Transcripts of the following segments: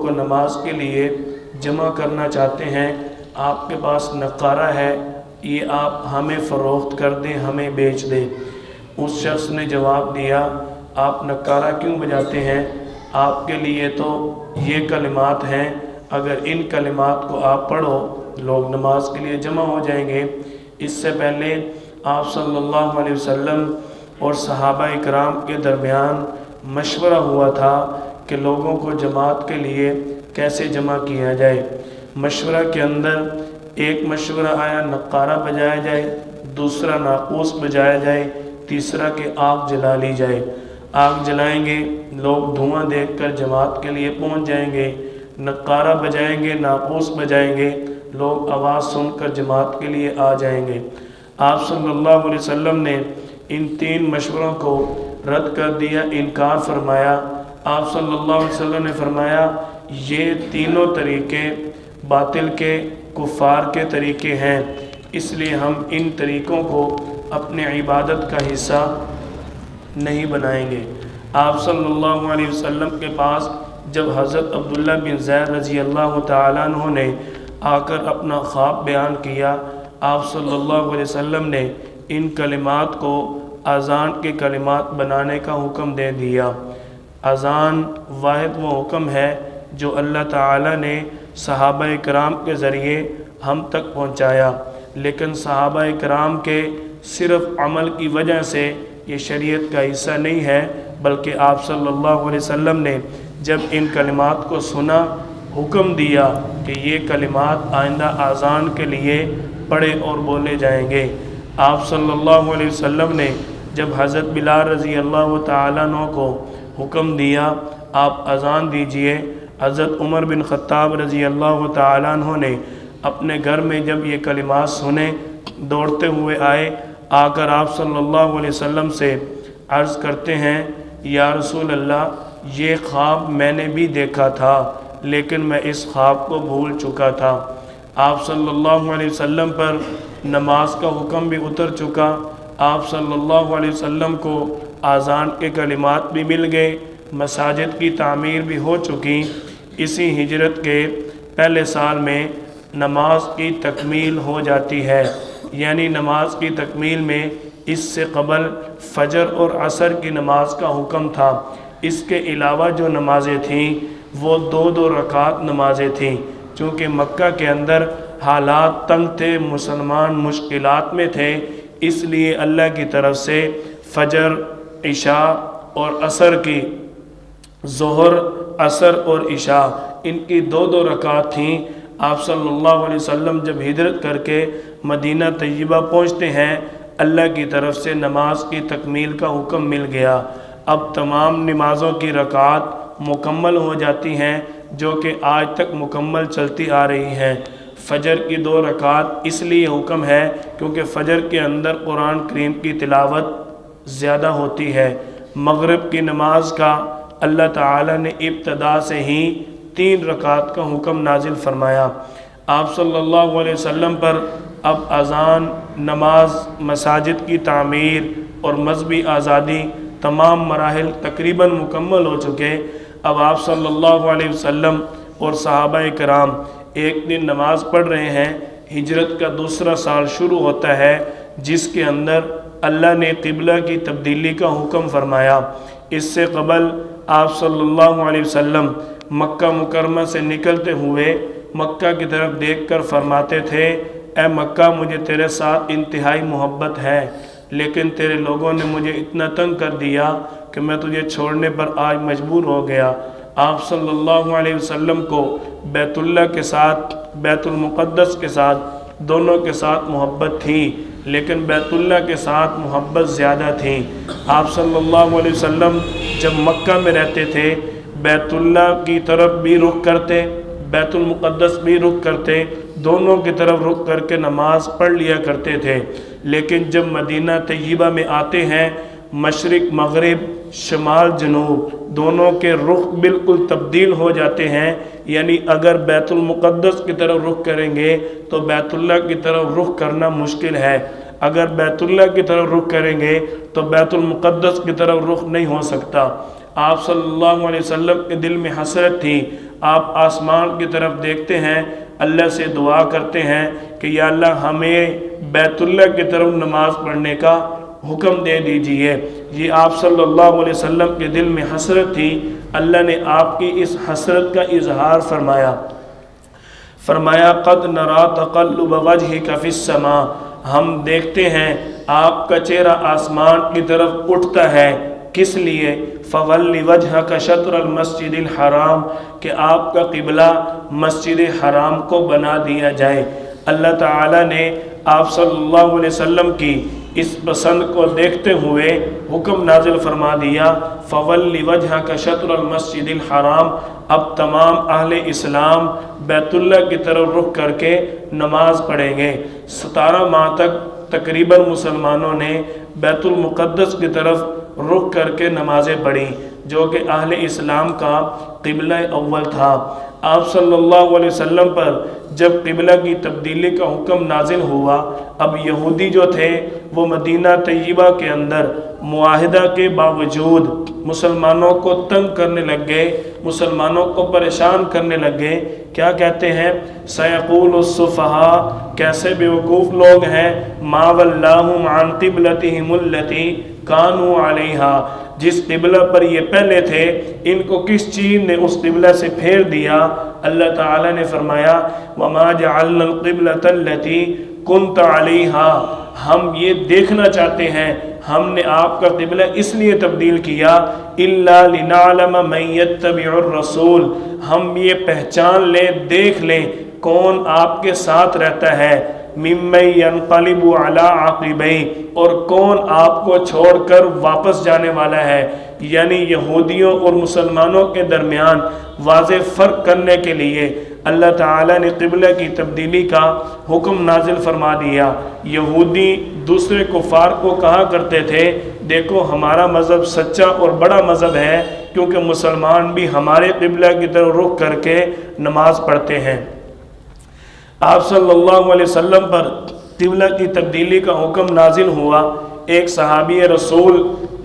کو نماز کے لیے جمع کرنا چاہتے ہیں، آپ کے پاس نقارہ ہے، یہ آپ ہمیں فروخت کر دیں، ہمیں بیچ دیں۔ اس شخص نے جواب دیا، آپ نقارہ کیوں بجاتے ہیں؟ آپ کے لیے تو یہ کلمات ہیں، اگر ان کلمات کو آپ پڑھو لوگ نماز کے لیے جمع ہو جائیں گے۔ اس سے پہلے آپ صلی اللہ علیہ وسلم اور صحابہ اکرام کے درمیان مشورہ ہوا تھا کہ لوگوں کو جماعت کے لیے کیسے جمع کیا جائے۔ مشورہ کے اندر ایک مشورہ آیا نقارہ بجایا جائے، دوسرا ناقوس بجایا جائے، تیسرا کہ آگ جلا لی جائے۔ آگ جلائیں گے، لوگ دھواں دیکھ کر جماعت کے لیے پہنچ جائیں گے، نقارہ بجائیں گے، ناقوس بجائیں گے، لوگ آواز سن کر جماعت کے لیے آ جائیں گے۔ آپ صلی اللہ علیہ وسلم نے ان تین مشوروں کو رد کر دیا، انکار فرمایا۔ آپ صلی اللہ علیہ وسلم نے فرمایا یہ تینوں طریقے باطل کے، کفار کے طریقے ہیں، اس لیے ہم ان طریقوں کو اپنے عبادت کا حصہ نہیں بنائیں گے۔ آپ صلی اللہ علیہ وسلم کے پاس جب حضرت عبداللہ بن زید رضی اللہ تعالیٰ عنہ نے آ کر اپنا خواب بیان کیا، آپ صلی اللہ علیہ وسلم نے ان کلمات کو اذان کے کلمات بنانے کا حکم دے دیا۔ اذان واحد وہ حکم ہے جو اللہ تعالیٰ نے صحابہ کرام کے ذریعے ہم تک پہنچایا، لیکن صحابہ کرام کے صرف عمل کی وجہ سے یہ شریعت کا حصہ نہیں ہے، بلکہ آپ صلی اللہ علیہ وسلم نے جب ان کلمات کو سنا، حکم دیا کہ یہ کلمات آئندہ اذان کے لیے پڑھے اور بولے جائیں گے۔ آپ صلی اللہ علیہ وسلم نے جب حضرت بلال رضی اللہ تعالیٰ عنہ کو حکم دیا آپ اذان دیجئے، حضرت عمر بن خطاب رضی اللہ تعالیٰ عنہ نے اپنے گھر میں جب یہ کلمات سنے، دوڑتے ہوئے آئے، آ کر آپ صلی اللہ علیہ وسلم سے عرض کرتے ہیں یا رسول اللہ یہ خواب میں نے بھی دیکھا تھا، لیکن میں اس خواب کو بھول چکا تھا۔ آپ صلی اللہ علیہ وسلم پر نماز کا حکم بھی اتر چکا، آپ صلی اللہ علیہ وسلم کو اذان کے کلمات بھی مل گئے، مساجد کی تعمیر بھی ہو چکی۔ اسی ہجرت کے پہلے سال میں نماز کی تکمیل ہو جاتی ہے، یعنی نماز کی تکمیل میں اس سے قبل فجر اور عصر کی نماز کا حکم تھا۔ اس کے علاوہ جو نمازیں تھیں وہ 2 رکعت نمازیں تھیں، چونکہ مکہ کے اندر حالات تنگ تھے، مسلمان مشکلات میں تھے، اس لیے اللہ کی طرف سے فجر، عشاء اور عصر کی، ظہر، عصر اور عشاء، ان کی 2 رکعت تھیں۔ آپ صلی اللہ علیہ وسلم جب ہجرت کر کے مدینہ طیبہ پہنچتے ہیں، اللہ کی طرف سے نماز کی تکمیل کا حکم مل گیا۔ اب تمام نمازوں کی رکعات مکمل ہو جاتی ہیں، جو کہ آج تک مکمل چلتی آ رہی ہیں۔ فجر کی 2 رکعات اس لیے حکم ہے کیونکہ فجر کے اندر قرآن کریم کی تلاوت زیادہ ہوتی ہے۔ مغرب کی نماز کا اللہ تعالیٰ نے ابتدا سے ہی 3 رکعت کا حکم نازل فرمایا۔ آپ صلی اللہ علیہ وسلم پر اب اذان، نماز، مساجد کی تعمیر اور مذہبی آزادی، تمام مراحل تقریباً مکمل ہو چکے۔ اب آپ صلی اللہ علیہ وسلم اور صحابہ کرام ایک دن نماز پڑھ رہے ہیں، ہجرت کا دوسرا سال شروع ہوتا ہے، جس کے اندر اللہ نے قبلہ کی تبدیلی کا حکم فرمایا۔ اس سے قبل آپ صلی اللہ علیہ وسلم مکہ مکرمہ سے نکلتے ہوئے مکہ کی طرف دیکھ کر فرماتے تھے، اے مکہ مجھے تیرے ساتھ انتہائی محبت ہے، لیکن تیرے لوگوں نے مجھے اتنا تنگ کر دیا کہ میں تجھے چھوڑنے پر آج مجبور ہو گیا۔ آپ صلی اللہ علیہ وسلم کو بیت اللہ کے ساتھ، بیت المقدس کے ساتھ، دونوں کے ساتھ محبت تھی، لیکن بیت اللہ کے ساتھ محبت زیادہ تھی۔ آپ صلی اللہ علیہ وسلم جب مکہ میں رہتے تھے، بیت اللہ کی طرف بھی رخ کرتے، بیت المقدس بھی رخ کرتے، دونوں کی طرف رخ کر کے نماز پڑھ لیا کرتے تھے۔ لیکن جب مدینہ طیبہ میں آتے ہیں، مشرق مغرب، شمال جنوب، دونوں کے رخ بالکل تبدیل ہو جاتے ہیں، یعنی اگر بیت المقدس کی طرف رخ کریں گے تو بیت اللہ کی طرف رخ کرنا مشکل ہے، اگر بیت اللہ کی طرف رخ کریں گے تو بیت المقدس کی طرف رخ نہیں ہو سکتا۔ آپ صلی اللہ علیہ وسلم کے دل میں حسرت تھی، آپ آسمان کی طرف دیکھتے ہیں، اللہ سے دعا کرتے ہیں کہ یا اللہ ہمیں بیت اللہ کی طرف نماز پڑھنے کا حکم دے دیجئے۔ یہ آپ صلی اللہ علیہ وسلم کے دل میں حسرت تھی، اللہ نے آپ کی اس حسرت کا اظہار فرمایا قد نرا تقلب وجہک فی السماء، ہم دیکھتے ہیں آپ کا چہرہ آسمان کی طرف اٹھتا ہے، کس لیے؟ فولی وجہک شطر المسجد الحرام، کہ آپ کا قبلہ مسجد حرام کو بنا دیا جائے۔ اللہ تعالیٰ نے آپ صلی اللہ علیہ وسلم کی اس پسند کو دیکھتے ہوئے حکم نازل فرما دیا فولی وجہک شطر المسجد الحرام، اب تمام اہل اسلام بیت اللہ کی طرف رخ کر کے نماز پڑھیں گے۔ 17 ماہ تک تقریباً مسلمانوں نے بیت المقدس کی طرف رخ کر کے نمازیں پڑھیں، جو کہ اہل اسلام کا قبلہ اول تھا۔ آپ صلی اللہ علیہ وسلم پر جب قبلہ کی تبدیلی کا حکم نازل ہوا، اب یہودی جو تھے وہ مدینہ طیبہ کے اندر معاہدہ کے باوجود مسلمانوں کو تنگ کرنے لگ گئے، مسلمانوں کو پریشان کرنے لگ گئے۔ کیا کہتے ہیں؟ سیقول السفہاء، کیسے بیوقوف لوگ ہیں، ما ولاہم عن قبلتہم التی کانوا علیہا، جس قبلہ پر یہ پہلے تھے ان کو کس چیز نے اس قبلہ سے پھیر دیا؟ اللہ تعالیٰ نے فرمایا وما جعلنا القبلۃ التی کنت علیہا، ہم یہ دیکھنا چاہتے ہیں، ہم نے آپ کا قبلہ اس لیے تبدیل کیا الا لنعلم من یتبع الرسول، ہم یہ پہچان لیں، دیکھ لیں کون آپ کے ساتھ رہتا ہے، ممن ینقلب علی عقبیہ، اور کون آپ کو چھوڑ کر واپس جانے والا ہے۔ یعنی یہودیوں اور مسلمانوں کے درمیان واضح فرق کرنے کے لیے اللہ تعالیٰ نے قبلہ کی تبدیلی کا حکم نازل فرما دیا۔ یہودی دوسرے کفار کو کہا کرتے تھے دیکھو ہمارا مذہب سچا اور بڑا مذہب ہے، کیونکہ مسلمان بھی ہمارے قبلہ کی طرف رخ کر کے نماز پڑھتے ہیں۔ آپ صلی اللہ علیہ وسلم پر قبلہ کی تبدیلی کا حکم نازل ہوا۔ ایک صحابی رسول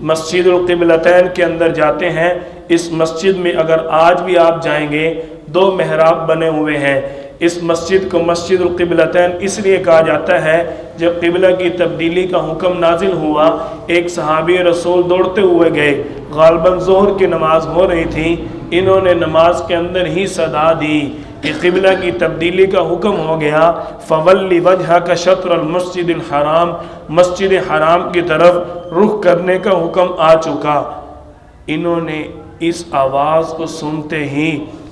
مسجد القبلتین کے اندر جاتے ہیں۔ اس مسجد میں اگر آج بھی آپ جائیں گے 2 محراب بنے ہوئے ہیں۔ اس مسجد کو مسجد القبلتین اس لیے کہا جاتا ہے، جب قبلہ کی تبدیلی کا حکم نازل ہوا ایک صحابی رسول دوڑتے ہوئے گئے، غالباً ظہر کی نماز ہو رہی تھی، انہوں نے نماز کے اندر ہی صدا دی کہ قبلہ کی تبدیلی کا حکم ہو گیا، فولی وجہک شطر المسجد الحرام، مسجد حرام کی طرف رخ کرنے کا حکم آ چکا۔ انہوں نے اس آواز کو سنتے ہی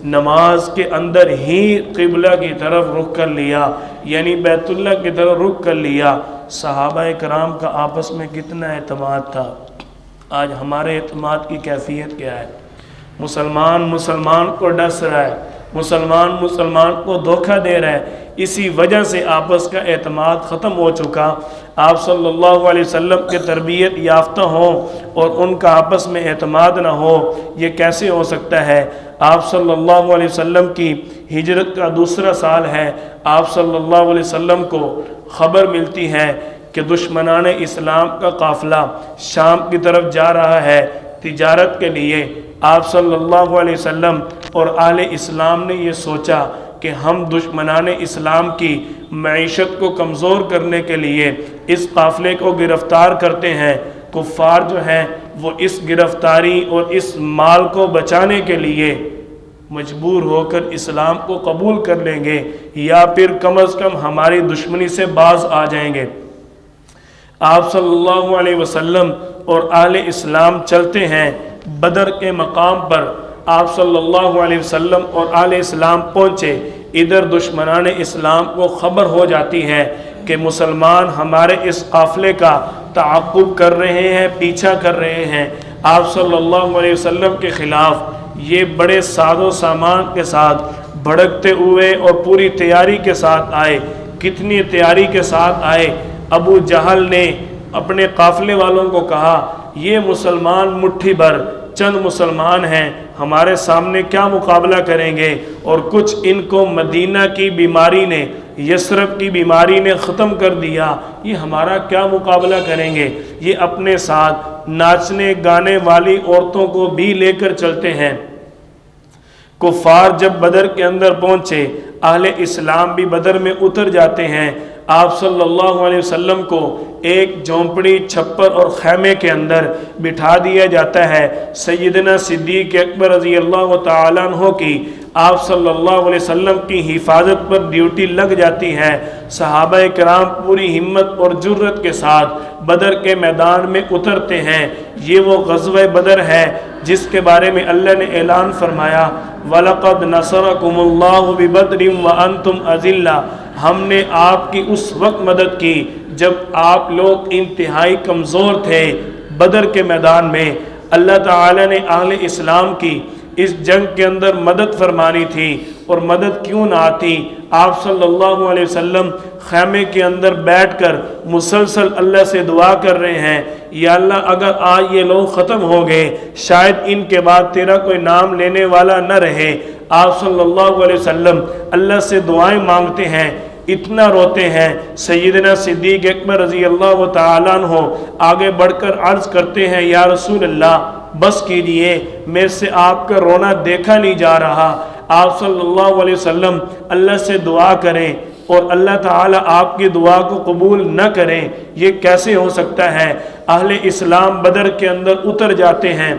نماز کے اندر ہی قبلہ کی طرف رخ کر لیا، یعنی بیت اللہ کی طرف رخ کر لیا۔ صحابہ کرام کا آپس میں کتنا اعتماد تھا، آج ہمارے اعتماد کی کیفیت کیا ہے؟ مسلمان کو ڈس رہا ہے، مسلمان کو دھوکہ دے رہا ہے، اسی وجہ سے آپس کا اعتماد ختم ہو چکا۔ آپ صلی اللہ علیہ وسلم کے تربیت یافتہ ہوں اور ان کا آپس میں اعتماد نہ ہو، یہ کیسے ہو سکتا ہے؟ آپ صلی اللہ علیہ وسلم کی ہجرت کا 2 سال ہے، آپ صلی اللہ علیہ وسلم کو خبر ملتی ہے کہ دشمنان اسلام کا قافلہ شام کی طرف جا رہا ہے تجارت کے لیے۔ آپ صلی اللہ علیہ وسلم اور اہل اسلام نے یہ سوچا کہ ہم دشمنان اسلام کی معیشت کو کمزور کرنے کے لیے اس قافلے کو گرفتار کرتے ہیں۔ کفار جو ہیں وہ اس گرفتاری اور اس مال کو بچانے کے لیے مجبور ہو کر اسلام کو قبول کر لیں گے، یا پھر کم از کم ہماری دشمنی سے باز آ جائیں گے۔ آپ صلی اللہ علیہ وسلم اور اہل اسلام چلتے ہیں، بدر کے مقام پر آپ صلی اللہ علیہ وسلم اور اہل اسلام پہنچے۔ ادھر دشمنان اسلام کو خبر ہو جاتی ہے کہ مسلمان ہمارے اس قافلے کا تعاقب کر رہے ہیں، پیچھا کر رہے ہیں۔ آپ صلی اللہ علیہ وسلم کے خلاف یہ بڑے ساز و سامان کے ساتھ بھڑکتے ہوئے اور پوری تیاری کے ساتھ آئے۔ کتنی تیاری کے ساتھ آئے؟ ابو جہل نے اپنے قافلے والوں کو کہا یہ مسلمان مٹھی بھر چند مسلمان ہیں، ہمارے سامنے کیا مقابلہ کریں گے؟ اور کچھ ان کو مدینہ کی بیماری نے، یثرب کی بیماری نے ختم کر دیا، یہ ہمارا کیا مقابلہ کریں گے؟ یہ اپنے ساتھ ناچنے گانے والی عورتوں کو بھی لے کر چلتے ہیں۔ کفار جب بدر کے اندر پہنچے، اہل اسلام بھی بدر میں اتر جاتے ہیں۔ آپ صلی اللہ علیہ وسلم کو ایک جھونپڑی، چھپر اور خیمے کے اندر بٹھا دیا جاتا ہے۔ سیدنا صدیق اکبر رضی اللہ تعالیٰ عنہ کی آپ صلی اللہ علیہ وسلم کی حفاظت پر ڈیوٹی لگ جاتی ہے۔ صحابہ کرام پوری ہمت اور جرت کے ساتھ بدر کے میدان میں اترتے ہیں۔ یہ وہ غزوہ بدر ہے جس کے بارے میں اللہ نے اعلان فرمایا، وَلَقَدْ نَصَرَكُمُ اللَّهُ بِبَدْرٍ وَأَنْتُمْ أَذِلَّةٌ، ہم نے آپ کی اس وقت مدد کی جب آپ لوگ انتہائی کمزور تھے۔ بدر کے میدان میں اللہ تعالی نے اہل اسلام کی اس جنگ کے اندر مدد فرمانی تھی، اور مدد کیوں نہ آتی؟ آپ صلی اللہ علیہ وسلم خیمے کے اندر بیٹھ کر مسلسل اللہ سے دعا کر رہے ہیں، یا اللہ اگر آج یہ لوگ ختم ہو گئے، شاید ان کے بعد تیرا کوئی نام لینے والا نہ رہے۔ آپ صلی اللہ علیہ وسلم اللہ سے دعائیں مانگتے ہیں، اتنا روتے ہیں۔ سیدنا صدیق اکبر رضی اللہ تعالیٰ عنہ آگے بڑھ کر عرض کرتے ہیں، یا رسول اللہ بس کیجئے، میرے سے آپ کا رونا دیکھا نہیں جا رہا۔ آپ صلی اللہ علیہ وسلم اللہ سے دعا کریں اور اللہ تعالیٰ آپ کی دعا کو قبول نہ کریں، یہ کیسے ہو سکتا ہے؟ اہل اسلام بدر کے اندر اتر جاتے ہیں۔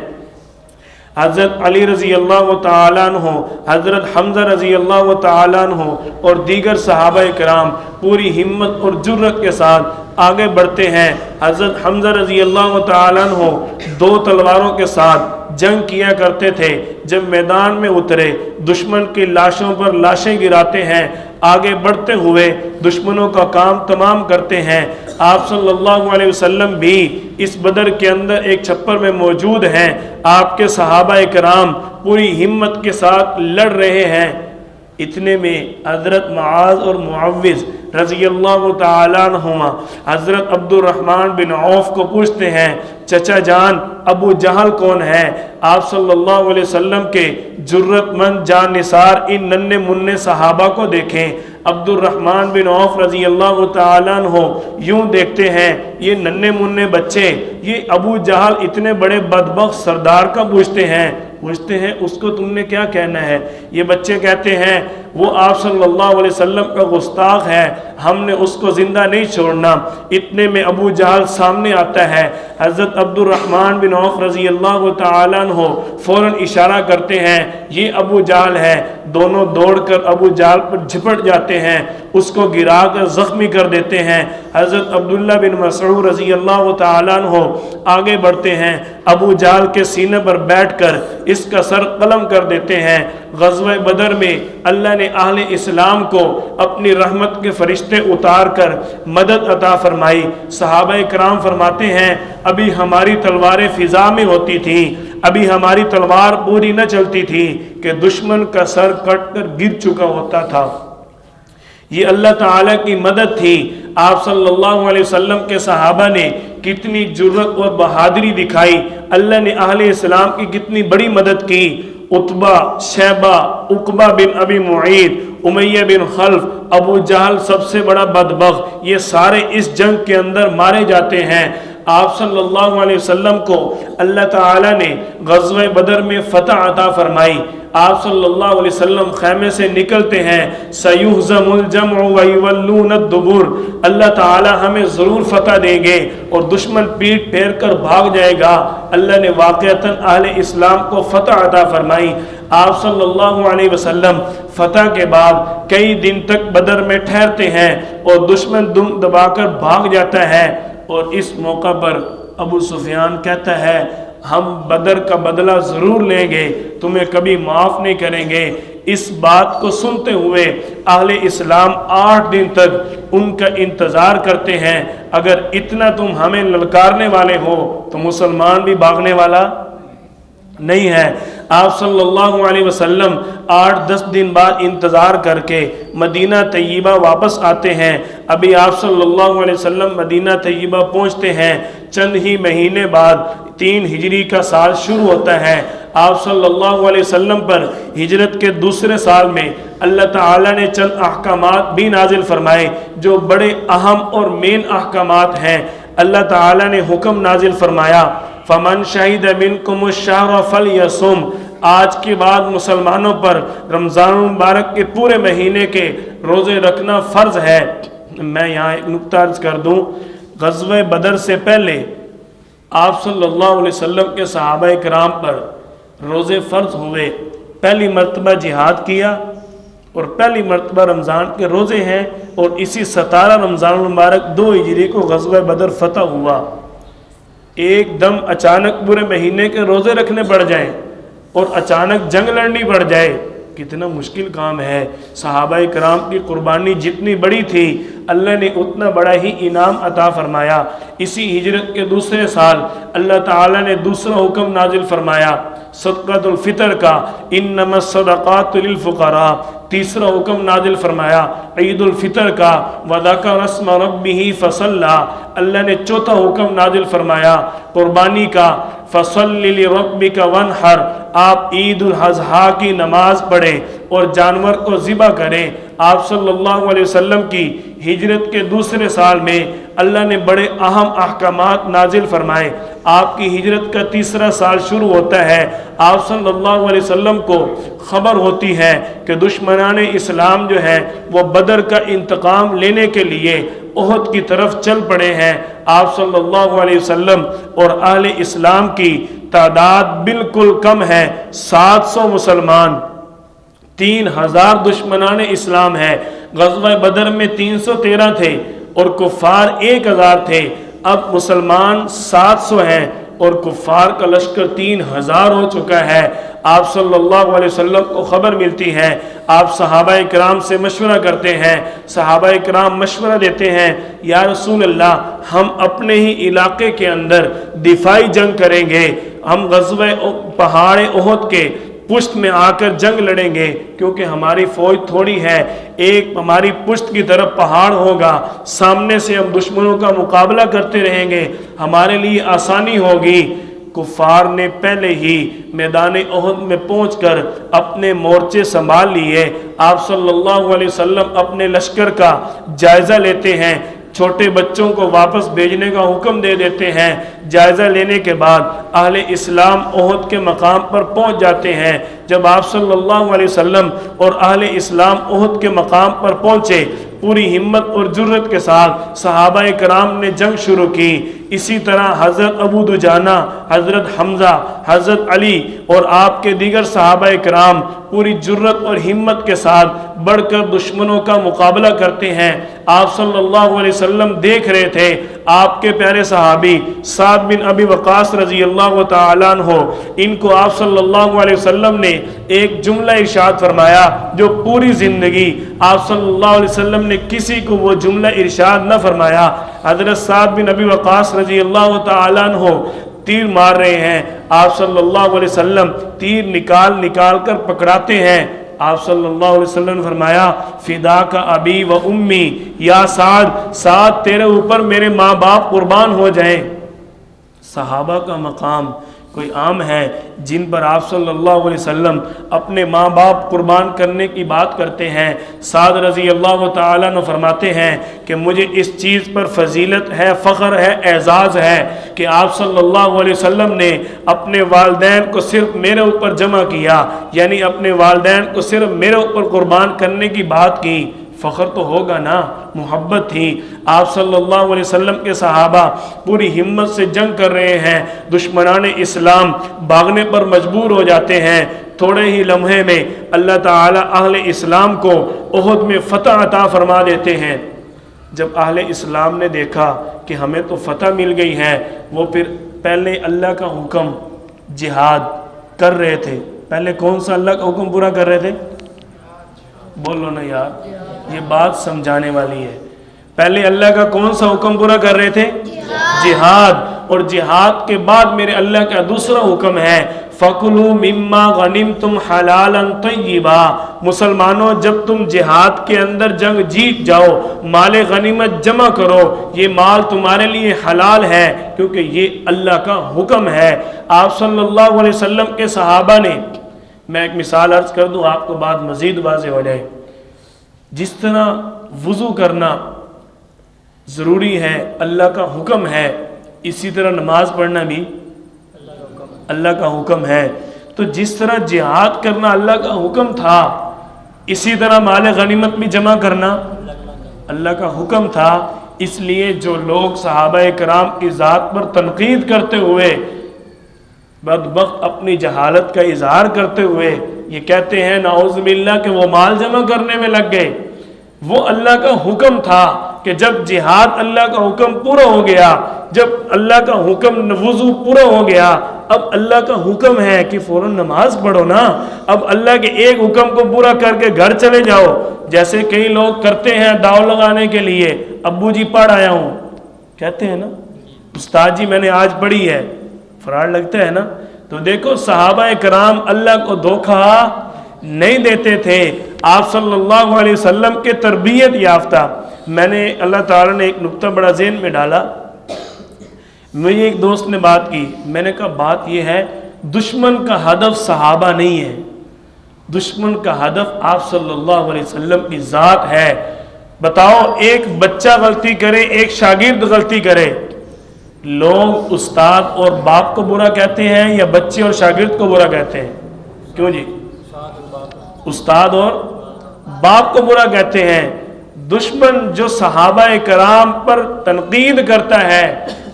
حضرت علی رضی اللہ تعالیٰ عنہ، حضرت حمزہ رضی اللہ تعالیٰ عنہ اور دیگر صحابہ کرام پوری ہمت اور جرت کے ساتھ آگے بڑھتے ہیں۔ حضرت حمزہ رضی اللہ تعالیٰ عنہ 2 تلواروں کے ساتھ جنگ کیا کرتے تھے۔ جب میدان میں اترے، دشمن کی لاشوں پر لاشیں گراتے ہیں، آگے بڑھتے ہوئے دشمنوں کا کام تمام کرتے ہیں۔ آپ صلی اللہ علیہ وسلم بھی اس بدر کے اندر ایک چھپر میں موجود ہیں۔ آپ کے صحابہ کرام پوری ہمت کے ساتھ لڑ رہے ہیں۔ اتنے میں حضرت معاذ اور معوذ رضی اللہ تعالیٰ عنہما حضرت عبد الرحمن بن عوف کو پوچھتے ہیں، چچا جان ابو جہل کون ہے؟ آپ صلی اللہ علیہ وسلم کے جرت مند جان نثار ان ننھے منھے صحابہ کو دیکھیں۔ عبد الرحمن بن عوف رضی اللہ تعالیٰ عنہ یوں دیکھتے ہیں، یہ ننھے منھے بچے، یہ ابو جہل اتنے بڑے بدبخت سردار کا پوچھتے ہیں اس کو تم نے کیا کہنا ہے؟ یہ بچے کہتے ہیں وہ آپ صلی اللہ علیہ وسلم کا گستاخ ہے، ہم نے اس کو زندہ نہیں چھوڑنا۔ اتنے میں ابو جہل سامنے آتا ہے۔ حضرت عبد الرحمن بن عوف رضی اللہ تعالیٰ عنہ فوراً اشارہ کرتے ہیں، یہ ابو جہل ہے۔ دونوں دوڑ کر ابو جہل پر جھپٹ جاتے ہیں، اس کو گرا کر زخمی کر دیتے ہیں۔ حضرت عبداللہ بن مسعود رضی اللہ تعالیٰ عنہ آگے بڑھتے ہیں، ابو جہل کے سینے پر بیٹھ کر اس کا سر قلم کر دیتے ہیں۔ غزوہ بدر میں اللہ نے اہل اسلام کو اپنی رحمت کے فرشتے اتار کر مدد عطا فرمائی۔ صحابہ کرام فرماتے ہیں، ابھی ہماری تلواریں فضا میں ہوتی تھیں، ابھی ہماری تلوار پوری نہ چلتی تھی کہ دشمن کا سر کٹ کر گر چکا ہوتا تھا۔ یہ اللہ تعالیٰ کی مدد تھی۔ آپ صلی اللہ علیہ وسلم کے صحابہ نے کتنی جرت اور بہادری دکھائی، اللہ نے اہل اسلام کی کتنی بڑی مدد کی۔ عتبہ، شیبہ، عقبہ بن ابی معید، امیہ بن خلف، ابو جہل سب سے بڑا بدبخت، یہ سارے اس جنگ کے اندر مارے جاتے ہیں۔ آپ صلی اللہ علیہ وسلم کو اللہ تعالیٰ نے غزوہ بدر میں فتح عطا فرمائی۔ آپ صلی اللہ علیہ وسلم خیمے سے نکلتے ہیں، سَيُهْزَمُ الْجَمْعُ وَيُوَلُّونَ الدُّبُرَ، اللہ تعالیٰ ہمیں ضرور فتح دیں گے اور دشمن پیٹ پھیر کر بھاگ جائے گا۔ اللہ نے واقعتاً اہل اسلام کو فتح عطا فرمائی۔ آپ صلی اللہ علیہ وسلم فتح کے بعد کئی دن تک بدر میں ٹھہرتے ہیں اور دشمن دم دبا کر بھاگ جاتا ہے، اور اس موقع پر ابو سفیان کہتا ہے، ہم بدر کا بدلہ ضرور لیں گے، تمہیں کبھی معاف نہیں کریں گے۔ اس بات کو سنتے ہوئے اہل اسلام 8 دن تک ان کا انتظار کرتے ہیں۔ اگر اتنا تم ہمیں للکارنے والے ہو تو مسلمان بھی بھاگنے والا نہیں ہے۔ آپ صلی اللہ علیہ وسلم 8-10 دن بعد انتظار کر کے مدینہ طیبہ واپس آتے ہیں۔ ابھی آپ صلی اللہ علیہ وسلم مدینہ طیبہ پہنچتے ہیں، چند ہی مہینے بعد 3 ہجری کا سال شروع ہوتا ہے۔ آپ صلی اللہ علیہ وسلم پر ہجرت کے دوسرے سال میں اللہ تعالیٰ نے چند احکامات بھی نازل فرمائے جو بڑے اہم اور مین احکامات ہیں۔ اللہ تعالیٰ نے حکم نازل فرمایا، فَمَنْ شَهِدَ مِنْكُمُ الشَّهْرَ فَلْيَصُمْ، آج کے بعد مسلمانوں پر رمضان المبارک کے پورے مہینے کے روزے رکھنا فرض ہے۔ میں یہاں ایک نکتہ عرض کر دوں، غزوہ بدر سے پہلے آپ صلی اللہ علیہ وسلم کے صحابہ کرام پر روزے فرض ہوئے، پہلی مرتبہ جہاد کیا اور پہلی مرتبہ رمضان کے روزے ہیں، اور اسی 17 رمضان المبارک 2 ہجری کو غزوہ بدر فتح ہوا۔ ایک دم اچانک پورے مہینے کے روزے رکھنے پڑ جائیں اور اچانک جنگ لڑنی پڑ جائے، کتنا مشکل کام ہے۔ صحابہ کرام کی قربانی جتنی بڑی تھی، اللہ نے اتنا بڑا ہی انعام عطا فرمایا۔ اسی ہجرت کے دوسرے سال اللہ تعالیٰ نے دوسرا حکم نازل فرمایا صدقۃ الفطر کا، انما الصدقات للفقراء۔ تیسرا حکم نازل فرمایا عید الفطر کا، وذکر اسم ربہ فصلی۔ اللہ نے چوتھا حکم نازل فرمایا قربانی کا، فصلی لربک وانحر۔ آپ عید الاضحیٰ کی نماز پڑھیں اور جانور کو ذبح کریں۔ آپ صلی اللہ علیہ وسلم کی ہجرت کے دوسرے سال میں اللہ نے بڑے اہم احکامات نازل فرمائے۔ آپ کی ہجرت کا تیسرا سال شروع ہوتا ہے، آپ صلی اللہ علیہ وسلم کو خبر ہوتی ہے کہ دشمنان اسلام جو ہے وہ بدر کا انتقام لینے کے لیے احد کی طرف چل پڑے ہیں۔ آپ صلی اللہ علیہ وسلم اور اہل اسلام کی تعداد بالکل کم ہے، 700 مسلمان، 3000 دشمنان اسلام ہے۔ غزوہ بدر میں 313 تھے اور کفار 1000 تھے، اب مسلمان 700 ہیں اور کفار کا لشکر 3000 ہو چکا ہے۔ آپ صلی اللہ علیہ وسلم کو خبر ملتی ہے، آپ صحابہ کرام سے مشورہ کرتے ہیں، صحابہ کرام مشورہ دیتے ہیں، یا رسول اللہ ہم اپنے ہی علاقے کے اندر دفاعی جنگ کریں گے، ہم غزوہ پہاڑ احد کے پشت میں آ کر جنگ لڑیں گے، کیونکہ ہماری فوج تھوڑی ہے، ایک ہماری پشت کی طرف پہاڑ ہوگا، سامنے سے ہم دشمنوں کا مقابلہ کرتے رہیں گے، ہمارے لیے آسانی ہوگی۔ کفار نے پہلے ہی میدان احد میں پہنچ کر اپنے مورچے سنبھال لیے۔ آپ صلی اللہ علیہ وسلم اپنے لشکر کا جائزہ لیتے ہیں، چھوٹے بچوں کو واپس بھیجنے کا حکم دے دیتے ہیں۔ جائزہ لینے کے بعد اہل اسلام احد کے مقام پر پہنچ جاتے ہیں۔ جب آپ صلی اللہ علیہ وسلم اور اہل اسلام احد کے مقام پر پہنچے، پوری ہمت اور جرت کے ساتھ صحابہ کرام نے جنگ شروع کی۔ اسی طرح حضرت ابو دجانہ، حضرت حمزہ، حضرت علی اور آپ کے دیگر صحابہ کرام پوری جرت اور ہمت کے ساتھ بڑھ کر دشمنوں کا مقابلہ کرتے ہیں۔ آپ صلی اللہ علیہ وسلم دیکھ رہے تھے، آپ کے پیارے صحابی سعد بن ابی وقاص رضی اللہ تعالیٰ عنہ، ان کو آپ صلی اللہ علیہ وسلم نے ایک جملہ ارشاد فرمایا جو پوری زندگی آپ صلی اللہ علیہ وسلم نے کسی کو وہ جملہ ارشاد نہ فرمایا۔ حضرت سعد بن ابی وقاص رضی اللہ تعالیٰ عنہ تیر مار رہے ہیں، آپ صلی اللہ علیہ وسلم تیر نکال کر پکڑاتے ہیں۔ آپ صلی اللہ علیہ وسلم نے فرمایا فداک ابی و امی، یا سعد تیرے اوپر میرے ماں باپ قربان ہو جائیں۔ صحابہ کا مقام کوئی عام ہے جن پر آپ صلی اللہ علیہ وسلم اپنے ماں باپ قربان کرنے کی بات کرتے ہیں۔ سعد رضی اللہ تعالیٰ عنہ فرماتے ہیں کہ مجھے اس چیز پر فضیلت ہے، فخر ہے، اعزاز ہے کہ آپ صلی اللہ علیہ وسلم نے اپنے والدین کو صرف میرے اوپر جمع کیا، یعنی اپنے والدین کو صرف میرے اوپر قربان کرنے کی بات کی۔ فخر تو ہوگا نا، محبت تھی۔ آپ صلی اللہ علیہ وسلم کے صحابہ پوری ہمت سے جنگ کر رہے ہیں، دشمنان اسلام بھاگنے پر مجبور ہو جاتے ہیں۔ تھوڑے ہی لمحے میں اللہ تعالیٰ اہل اسلام کو احد میں فتح عطا فرما دیتے ہیں۔ جب اہل اسلام نے دیکھا کہ ہمیں تو فتح مل گئی ہے، وہ پھر پہلے اللہ کا حکم جہاد کر رہے تھے۔ پہلے کون سا اللہ کا حکم پورا کر رہے تھے؟ بولو نا یار، یہ بات سمجھانے والی ہے۔ پہلے اللہ کا کون سا حکم پورا کر رہے تھے؟ جہاد۔ اور جہاد کے بعد میرے اللہ کا دوسرا حکم ہے فَكُلُوا مِمَّا غَنِمْتُمْ حَلَالًا طَيِّبًا۔ مسلمانوں جب تم جہاد کے اندر جنگ جیت جاؤ، مال غنیمت جمع کرو، یہ مال تمہارے لیے حلال ہے کیونکہ یہ اللہ کا حکم ہے۔ آپ صلی اللہ علیہ وسلم کے صحابہ نے، میں ایک مثال عرض کر دوں آپ کو بات مزید واضح ہو جائے، جس طرح وضو کرنا ضروری ہے، اللہ کا حکم ہے، اسی طرح نماز پڑھنا بھی اللہ کا حکم ہے۔ تو جس طرح جہاد کرنا اللہ کا حکم تھا، اسی طرح مال غنیمت بھی جمع کرنا اللہ کا حکم تھا۔ اس لیے جو لوگ صحابہ کرام کی ذات پر تنقید کرتے ہوئے، بدبخت اپنی جہالت کا اظہار کرتے ہوئے یہ کہتے ہیں نعوذ باللہ کہ وہ مال جمع کرنے میں لگ گئے، وہ اللہ کا حکم تھا کہ جب جہاد اللہ کا حکم پورا ہو گیا، جب اللہ کا حکم وضو پورا ہو گیا، اب اللہ کا حکم ہے کہ فوراً نماز پڑھو نا، اب اللہ کے ایک حکم کو پورا کر کے گھر چلے جاؤ، جیسے کئی لوگ کرتے ہیں داؤ لگانے کے لیے، ابو جی پڑھ آیا ہوں، کہتے ہیں نا استاد جی میں نے آج پڑھی ہے، فراڈ لگتا ہے نا۔ تو دیکھو صحابہ کرام اللہ کو دھوکہ نہیں دیتے تھے، آپ صلی اللہ علیہ وسلم کے تربیت یافتہ۔ میں نے اللہ تعالیٰ نے ایک نقطہ بڑا ذہن میں ڈالا، مجھے ایک دوست نے بات کی، میں نے کہا بات یہ ہے دشمن کا ہدف صحابہ نہیں ہے، دشمن کا ہدف آپ صلی اللہ علیہ وسلم کی ذات ہے۔ بتاؤ ایک بچہ غلطی کرے، ایک شاگرد غلطی کرے، لوگ استاد اور باپ کو برا کہتے ہیں یا بچے اور شاگرد کو برا کہتے ہیں؟ کیوں جی؟ استاد اور باپ کو برا کہتے ہیں۔ دشمن جو صحابہ کرام پر تنقید کرتا ہے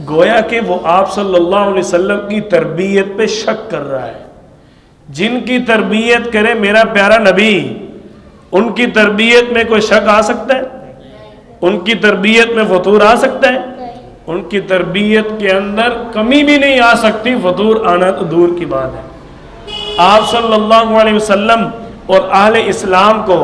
گویا کہ وہ آپ صلی اللہ علیہ وسلم کی تربیت پہ شک کر رہا ہے۔ جن کی تربیت کرے میرا پیارا نبی، ان کی تربیت میں کوئی شک آ سکتا ہے؟ ان کی تربیت میں فطور آ سکتا ہے؟ ان کی تربیت کے اندر کمی بھی نہیں آ سکتی، فطور آنا تو دور کی بات ہے۔ آپ صلی اللہ علیہ وسلم اور اہل اسلام کو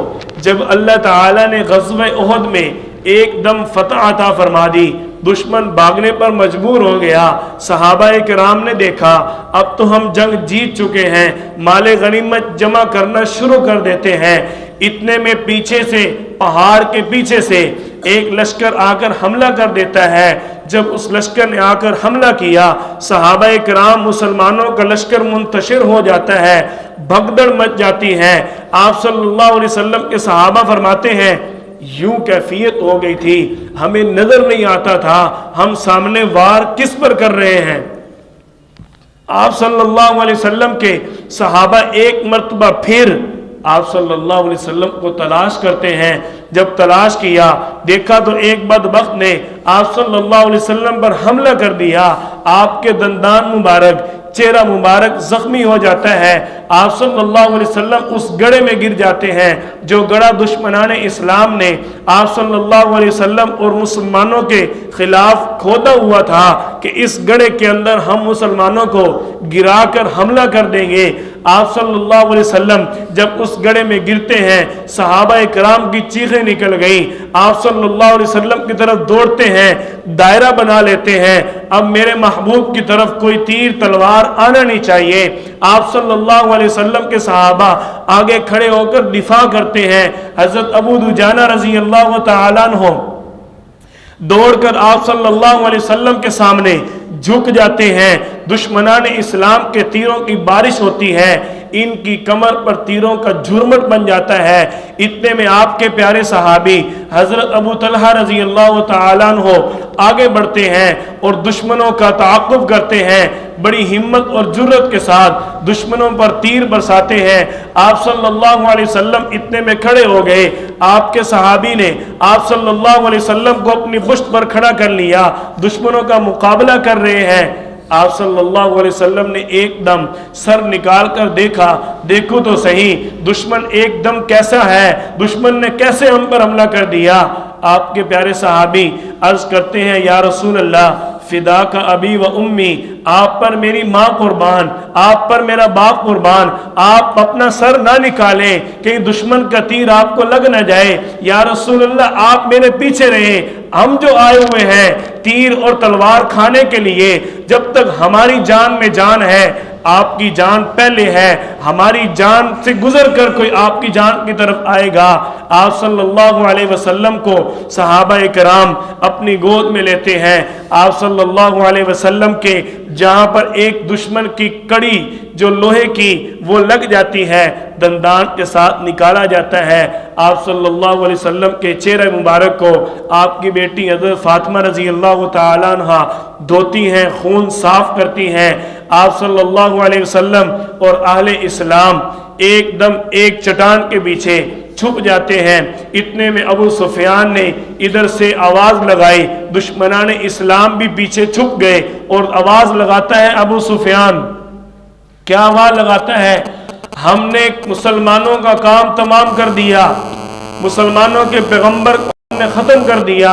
جب اللہ تعالیٰ نے غزوہ احد میں ایک دم فتح عطا فرما دی، دشمن بھاگنے پر مجبور ہو گیا، صحابہ کرام نے دیکھا اب تو ہم جنگ جیت چکے ہیں، مال غنیمت جمع کرنا شروع کر دیتے ہیں۔ اتنے میں پیچھے سے، پہاڑ کے پیچھے سے ایک لشکر آ کر حملہ کر دیتا ہے۔ جب اس لشکر نے آ کر حملہ کیا، صحابہ کرام مسلمانوں کا لشکر منتشر ہو جاتا ہے، بھگدڑ مچ جاتی ہے۔ آپ صلی اللہ علیہ وسلم کے صحابہ فرماتے ہیں یوں کیفیت ہو گئی تھی ہمیں نظر نہیں آتا تھا ہم سامنے وار کس پر کر رہے ہیں۔ آپ صلی اللہ علیہ وسلم کے صحابہ ایک مرتبہ پھر آپ صلی اللہ علیہ وسلم کو تلاش کرتے ہیں۔ جب تلاش کیا دیکھا تو ایک بدبخت نے آپ صلی اللہ علیہ وسلم پر حملہ کر دیا، آپ کے دندان مبارک، چہرہ مبارک زخمی ہو جاتا ہے۔ آپ صلی اللہ علیہ وسلم اس گڑھے میں گر جاتے ہیں جو گڑھا دشمنان اسلام نے آپ صلی اللہ علیہ وسلم اور مسلمانوں کے خلاف کھودا ہوا تھا کہ اس گڑھے کے اندر ہم مسلمانوں کو گرا کر حملہ کر دیں گے۔ آپ صلی اللہ علیہ وسلم جب اس گڑھے میں گرتے ہیں صحابہ کرام کی چیخیں نکل گئیں، آپ صلی اللہ علیہ وسلم کی طرف دوڑتے ہیں، دائرہ بنا لیتے ہیں، اب میرے محبوب کی طرف کوئی تیر تلوار آنا نہیں چاہیے۔ آپ صلی اللہ علیہ وسلم کے صحابہ آگے کھڑے ہو کر دفاع کرتے ہیں۔ حضرت ابو دجانہ رضی اللہ تعالیٰ عنہ دوڑ کر آپ صلی اللہ علیہ وسلم کے سامنے جھک جاتے ہیں۔ دشمنان اسلام کے تیروں کی بارش ہوتی ہے، ان کی کمر پر تیروں کا جھرمٹ بن جاتا ہے۔ اتنے میں آپ کے پیارے صحابی حضرت ابو طلحہ رضی اللہ تعالیٰ عنہ آگے بڑھتے ہیں اور دشمنوں کا تعاقب کرتے ہیں، بڑی ہمت اور جرت کے ساتھ دشمنوں پر تیر برساتے ہیں۔ آپ صلی اللہ علیہ وسلم اتنے میں کھڑے ہو گئے، آپ کے صحابی نے آپ صلی اللہ علیہ وسلم کو اپنی پشت پر کھڑا کر لیا، دشمنوں کا مقابلہ کر رہے ہیں۔ آپ صلی اللہ علیہ وسلم نے ایک دم سر نکال کر دیکھا، دیکھو تو صحیح دشمن ایک دم کیسا ہے، دشمن نے کیسے ہم پر حملہ کر دیا۔ آپ کے پیارے صحابی عرض کرتے ہیں یا رسول اللہ فدا کا ابی و امی، آپ پر میری ماں قربان، آپ پر میرا باپ قربان، آپ اپنا سر نہ نکالیں کہیں دشمن کا تیر آپ کو لگ نہ جائے۔ یا رسول اللہ آپ میرے پیچھے رہیں، ہم جو آئے ہوئے ہیں تیر اور تلوار کھانے کے لیے، جب تک ہماری جان میں جان ہے آپ کی جان پہلے ہے، ہماری جان سے گزر کر کوئی آپ کی جان کی طرف آئے گا۔ آپ صلی اللہ علیہ وسلم کو صحابہ کرام اپنی گود میں لیتے ہیں۔ آپ صلی اللہ علیہ وسلم کے جہاں پر ایک دشمن کی کڑی جو لوہے کی وہ لگ جاتی ہے، دندان کے ساتھ نکالا جاتا ہے۔ آپ صلی اللہ علیہ وسلم کے چہرے مبارک کو آپ کی بیٹی حضرت فاطمہ رضی اللہ تعالیٰ عنہ دھوتی ہیں، خون صاف کرتی ہیں۔ آپ صلی اللہ علیہ وسلم اور اہل اسلام ایک دم ایک چٹان کے پیچھے چھپ جاتے ہیں۔ اتنے میں ابو سفیان نے ادھر سے آواز لگائی، دشمنان اسلام بھی پیچھے چھپ گئے، اور آواز لگاتا ہے ابو سفیان، کیا آواز لگاتا ہے؟ ہم نے مسلمانوں کا کام تمام کر دیا، مسلمانوں کے پیغمبر کو ہم نے ختم کر دیا،